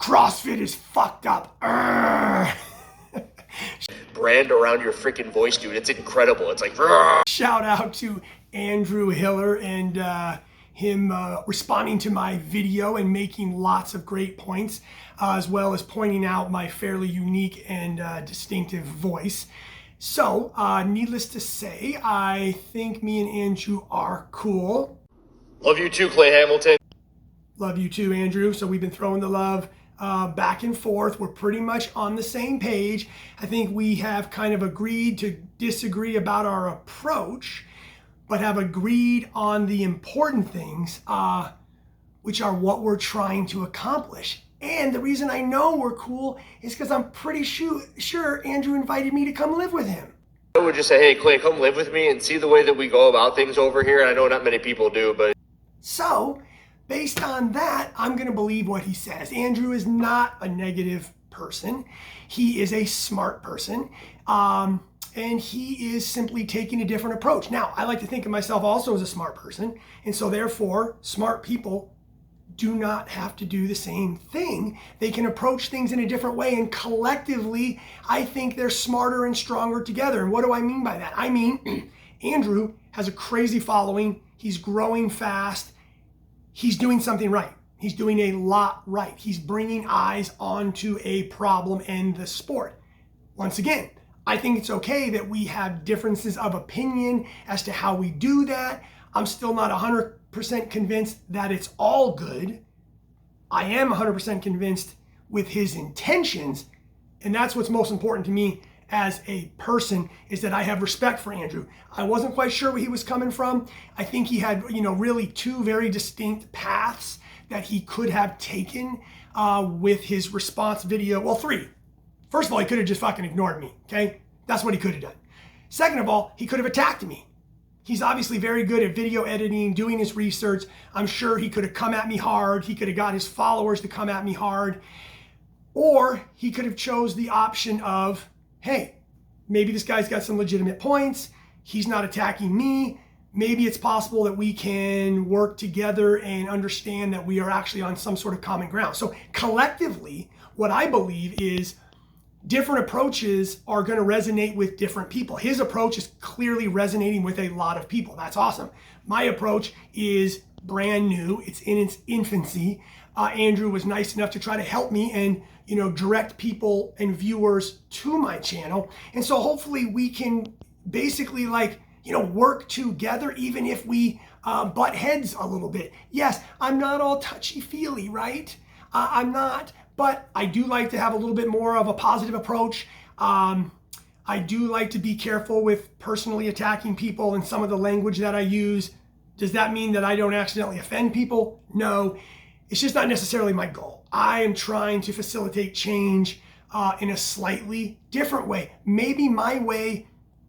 CrossFit is fucked up. Brand around your freaking voice, dude. It's incredible. It's like, shout out to Andrew Hiller and him responding to my video and making lots of great points, as well as pointing out my fairly unique and distinctive voice. So, needless to say, I think me and Andrew are cool. Love you too, Clay Hamilton. Love you too, Andrew. So we've been throwing the love back and forth. We're pretty much on the same page. I think we have kind of agreed to disagree about our approach, but have agreed on the important things, which are what we're trying to accomplish. And the reason I know we're cool is because I'm pretty sure Andrew invited me to come live with him. I would just say, hey, Clay, come live with me and see the way that we go about things over here. I know not many people do, but... So, based on that, I'm going to believe what he says. Andrew is not a negative person. He is a smart person. And he is simply taking a different approach. Now, I like to think of myself also as a smart person. And so therefore, smart people do not have to do the same thing. They can approach things in a different way. And collectively, I think they're smarter and stronger together. And what do I mean by that? I mean, Andrew has a crazy following. He's growing fast. He's doing something right. He's doing a lot right. He's bringing eyes onto a problem in the sport. Once again, I think it's okay that we have differences of opinion as to how we do that. I'm still not 100% convinced that it's all good. I am 100% convinced with his intentions, and that's what's most important to me as a person, is that I have respect for Andrew. I wasn't quite sure where he was coming from. I think he had, really two very distinct paths that he could have taken with his response video. Well, three. First of all, he could have just fucking ignored me, okay? That's what he could have done. Second of all, he could have attacked me. He's obviously very good at video editing, doing his research. I'm sure he could have come at me hard. He could have got his followers to come at me hard. Or he could have chose the option of, hey, maybe this guy's got some legitimate points. He's not attacking me. Maybe it's possible that we can work together and understand that we are actually on some sort of common ground. So collectively, what I believe is different approaches are going to resonate with different people. His approach is clearly resonating with a lot of people. That's awesome. My approach is brand new. It's in its infancy. Andrew was nice enough to try to help me and, direct people and viewers to my channel. And so hopefully we can basically work together, even if we butt heads a little bit. Yes, I'm not all touchy-feely, right? I'm not. But I do like to have a little bit more of a positive approach. I do like to be careful with personally attacking people and some of the language that I use. Does that mean that I don't accidentally offend people? No, it's just not necessarily my goal. I am trying to facilitate change in a slightly different way. Maybe my way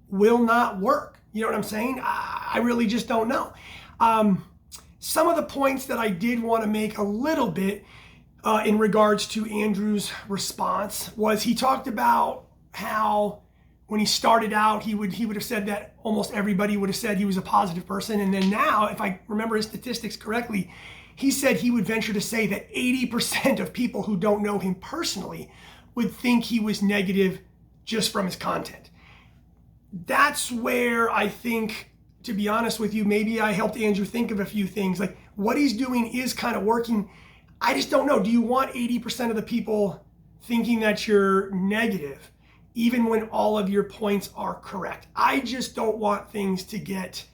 will not work. You know what I'm saying? I really just don't know. Some of the points that I did want to make a little bit in regards to Andrew's response was he talked about how when he started out, he would have said that almost everybody would have said he was a positive person. And then now, if I remember his statistics correctly, he said he would venture to say that 80% of people who don't know him personally would think he was negative just from his content. That's where I think, to be honest with you, maybe I helped Andrew think of a few things. Like what he's doing is kind of working. I just don't know. Do you want 80% of the people thinking that you're negative, even when all of your points are correct? I just don't want things to get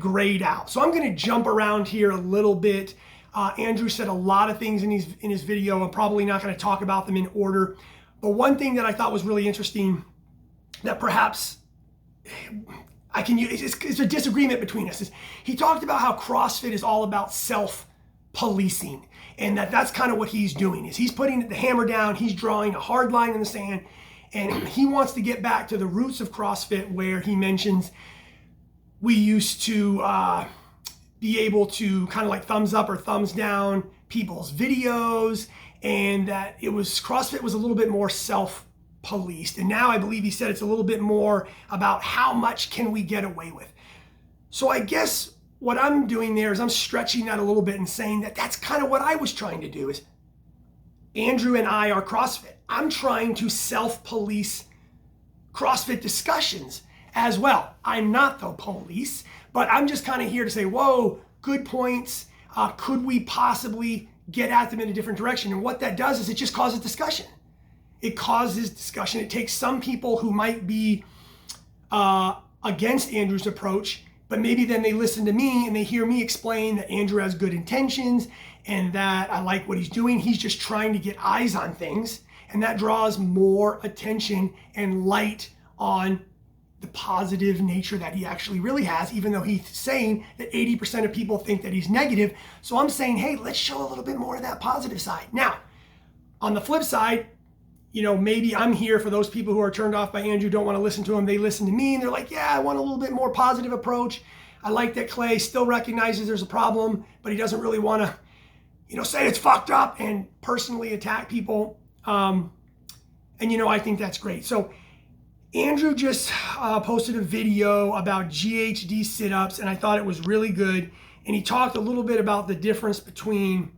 grayed out. So I'm going to jump around here a little bit. Andrew said a lot of things in his video. I'm probably not going to talk about them in order. But one thing that I thought was really interesting that perhaps I can use, it's a disagreement between us, is he talked about how CrossFit is all about self-policing, and that's kind of what he's doing. Is he's putting the hammer down, he's drawing a hard line in the sand, and he wants to get back to the roots of CrossFit, where he mentions we used to be able to kind of like thumbs up or thumbs down people's videos, and that CrossFit was a little bit more self-policed. And now I believe he said it's a little bit more about how much can we get away with. So I guess what I'm doing there is I'm stretching that a little bit and saying that that's kind of what I was trying to do, is Andrew and I are CrossFit. I'm trying to self-police CrossFit discussions as well. I'm not the police, but I'm just kind of here to say, whoa, good points. Could we possibly get at them in a different direction? And what that does is it just causes discussion. It causes discussion. It takes some people who might be against Andrew's approach, but maybe then they listen to me and they hear me explain that Andrew has good intentions and that I like what he's doing. He's just trying to get eyes on things, and that draws more attention and light on the positive nature that he actually really has, even though he's saying that 80% of people think that he's negative. So I'm saying, hey, let's show a little bit more of that positive side. Now, on the flip side, maybe I'm here for those people who are turned off by Andrew, don't want to listen to him. They listen to me and they're like, yeah, I want a little bit more positive approach. I like that Clay still recognizes there's a problem, but he doesn't really want to, say it's fucked up and personally attack people. And I think that's great. So Andrew just posted a video about GHD sit-ups, and I thought it was really good. And he talked a little bit about the difference between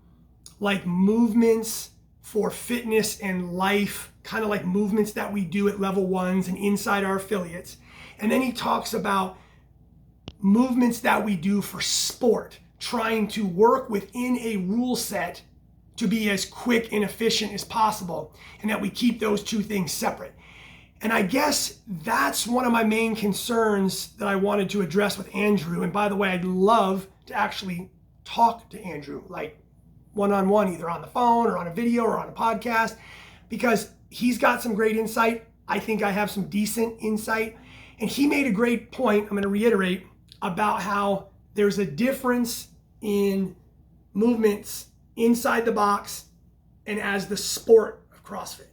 like movements for fitness and life, kind of like movements that we do at level ones and inside our affiliates. And then he talks about movements that we do for sport, trying to work within a rule set to be as quick and efficient as possible, and that we keep those two things separate. And I guess that's one of my main concerns that I wanted to address with Andrew. And by the way, I'd love to actually talk to Andrew, like one-on-one, either on the phone or on a video or on a podcast, because he's got some great insight. I think I have some decent insight. And he made a great point, I'm going to reiterate, about how there's a difference in movements inside the box and as the sport of CrossFit.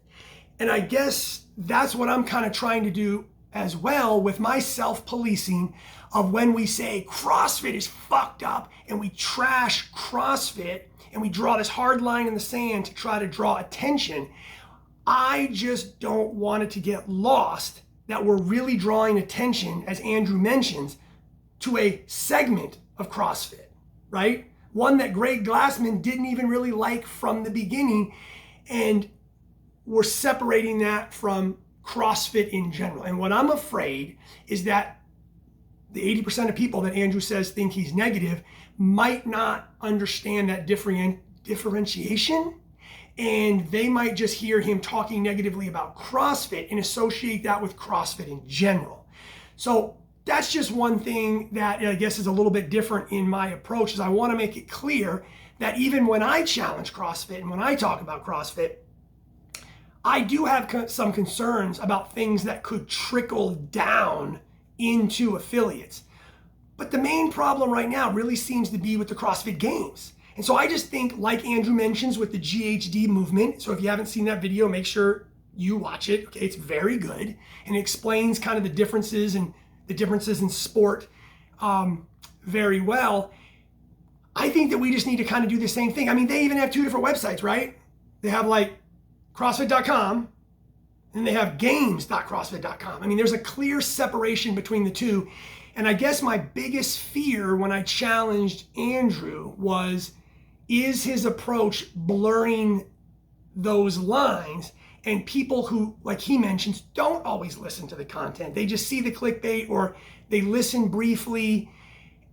And I guess that's what I'm kind of trying to do as well with my self-policing of when we say CrossFit is fucked up and we trash CrossFit and we draw this hard line in the sand to try to draw attention. I just don't want it to get lost that we're really drawing attention, as Andrew mentions, to a segment of CrossFit, right? One that Greg Glassman didn't even really like from the beginning, and we're separating that from CrossFit in general. And what I'm afraid is that the 80% of people that Andrew says think he's negative might not understand that differentiation, and they might just hear him talking negatively about CrossFit and associate that with CrossFit in general. So that's just one thing that I guess is a little bit different in my approach, is I want to make it clear that even when I challenge CrossFit and when I talk about CrossFit, I do have some concerns about things that could trickle down into affiliates. But the main problem right now really seems to be with the CrossFit Games. And so I just think, like Andrew mentions with the GHD movement, so if you haven't seen that video, make sure you watch it. Okay, it's very good. And it explains kind of the differences in sport very well. I think that we just need to kind of do the same thing. I mean, they even have two different websites, right? They have like CrossFit.com, and they have games.crossfit.com. I mean, there's a clear separation between the two. And I guess my biggest fear when I challenged Andrew was, is his approach blurring those lines? And people who, like he mentions, don't always listen to the content. They just see the clickbait, or they listen briefly,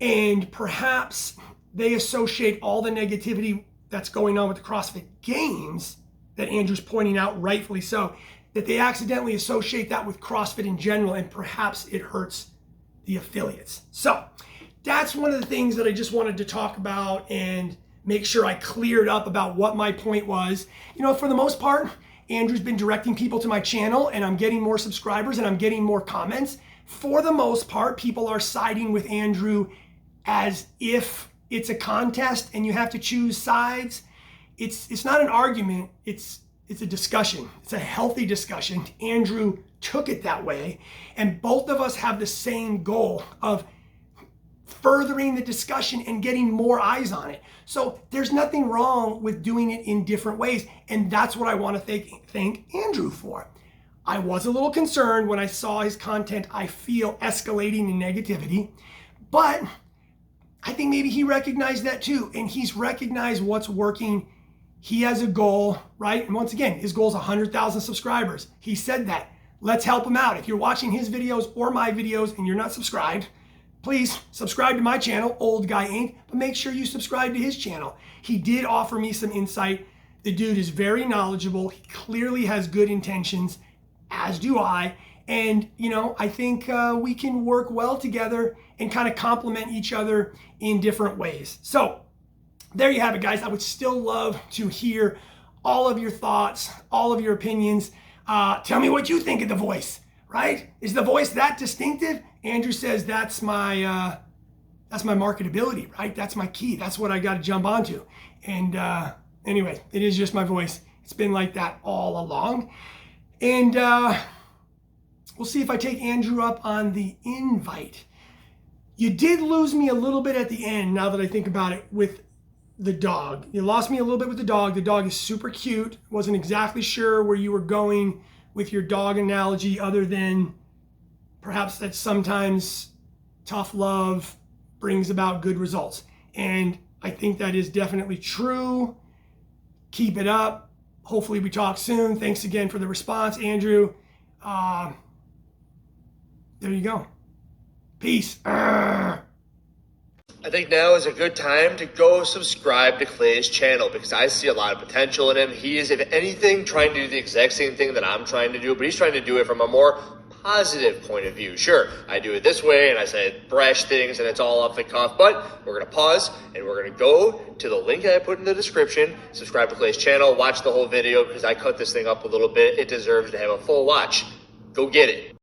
and perhaps they associate all the negativity that's going on with the CrossFit Games that Andrew's pointing out, rightfully so, that they accidentally associate that with CrossFit in general, and perhaps it hurts the affiliates. So that's one of the things that I just wanted to talk about and make sure I cleared up about what my point was. For the most part, Andrew's been directing people to my channel, and I'm getting more subscribers and I'm getting more comments. For the most part, people are siding with Andrew as if it's a contest and you have to choose sides. It's not an argument, it's a discussion. It's a healthy discussion. Andrew took it that way, and both of us have the same goal of furthering the discussion and getting more eyes on it. So there's nothing wrong with doing it in different ways, and that's what I want to thank Andrew for. I was a little concerned when I saw his content, I feel, escalating in negativity, but I think maybe he recognized that too, and he's recognized what's working he has a goal, right? And once again, his goal is 100,000 subscribers. He said that. Let's help him out. If you're watching his videos or my videos and you're not subscribed, please subscribe to my channel, Old Guy Inc., but make sure you subscribe to his channel. He did offer me some insight. The dude is very knowledgeable. He clearly has good intentions, as do I. And, you know, I think we can work well together and kind of complement each other in different ways. So there you have it, guys. I would still love to hear all of your thoughts, all of your opinions. Tell me what you think of The Voice, right? Is The Voice that distinctive? Andrew says that's my marketability, right? That's my key. That's what I got to jump onto. And anyway, it is just my voice. It's been like that all along. And we'll see if I take Andrew up on the invite. You did lose me a little bit at the end, now that I think about it, with the dog. You lost me a little bit with the dog. The dog is super cute. Wasn't exactly sure where you were going with your dog analogy, other than perhaps that sometimes tough love brings about good results. And I think that is definitely true. Keep it up. Hopefully we talk soon. Thanks again for the response, Andrew. There you go. Peace. I think now is a good time to go subscribe to Clay's channel because I see a lot of potential in him. He is, if anything, trying to do the exact same thing that I'm trying to do, but he's trying to do it from a more positive point of view. Sure, I do it this way and I say brash things and it's all off the cuff, but we're going to pause and we're going to go to the link I put in the description, subscribe to Clay's channel, watch the whole video because I cut this thing up a little bit. It deserves to have a full watch. Go get it.